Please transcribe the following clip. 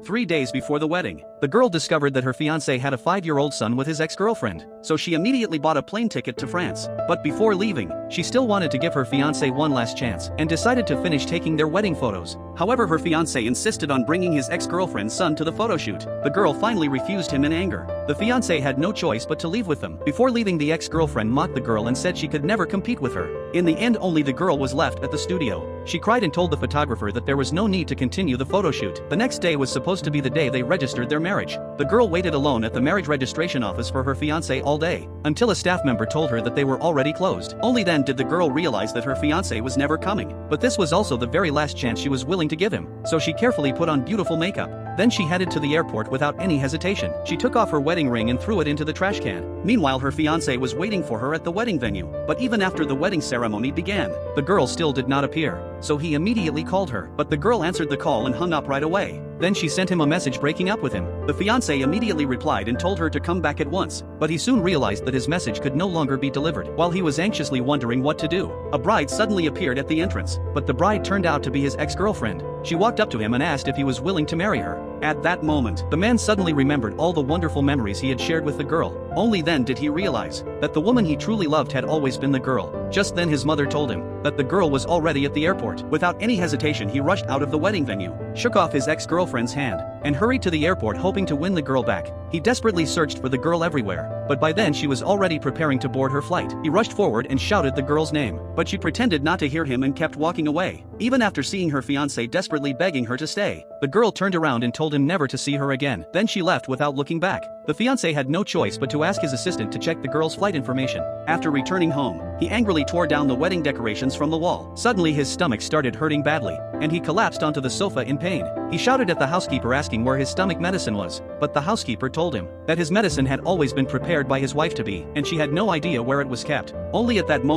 3 days before the wedding, the girl discovered that her fiancé had a 5-year-old son with his ex-girlfriend, so she immediately bought a plane ticket to France. But before leaving, she still wanted to give her fiancé one last chance and decided to finish taking their wedding photos. However, her fiancé insisted on bringing his ex-girlfriend's son to the photo shoot. The girl finally refused him in anger. The fiancé had no choice but to leave with them. Before leaving, the ex-girlfriend mocked the girl and said she could never compete with her. In the end, only the girl was left at the studio. She cried and told the photographer that there was no need to continue the photo shoot. The next day was supposed to be the day they registered their marriage. The girl waited alone at the marriage registration office for her fiancé all day, until a staff member told her that they were already closed. Only then did the girl realize that her fiancé was never coming. But this was also the very last chance she was willing to give him, so she carefully put on beautiful makeup. Then she headed to the airport without any hesitation. She took off her wedding ring and threw it into the trash can. Meanwhile, her fiancé was waiting for her at the wedding venue. But even after the wedding ceremony began, the girl still did not appear. So he immediately called her, but the girl answered the call and hung up right away. Then she sent him a message breaking up with him. The fiancé immediately replied and told her to come back at once, but he soon realized that his message could no longer be delivered. While he was anxiously wondering what to do, a bride suddenly appeared at the entrance, but the bride turned out to be his ex-girlfriend. She walked up to him and asked if he was willing to marry her. At that moment, the man suddenly remembered all the wonderful memories he had shared with the girl. Only then did he realize that the woman he truly loved had always been the girl. Just then his mother told him that the girl was already at the airport. Without any hesitation, he rushed out of the wedding venue, shook off his ex-girlfriend's hand, and hurried to the airport hoping to win the girl back. He desperately searched for the girl everywhere, but by then she was already preparing to board her flight. He rushed forward and shouted the girl's name, but she pretended not to hear him and kept walking away. Even after seeing her fiancé desperately begging her to stay, the girl turned around and told him never to see her again. Then she left without looking back. The fiancé had no choice but to ask his assistant to check the girl's flight information. After returning home, he angrily tore down the wedding decorations from the wall. Suddenly his stomach started hurting badly, and he collapsed onto the sofa in pain. He shouted at the housekeeper asking where his stomach medicine was, but the housekeeper told him that his medicine had always been prepared by his wife-to-be, and she had no idea where it was kept. Only at that moment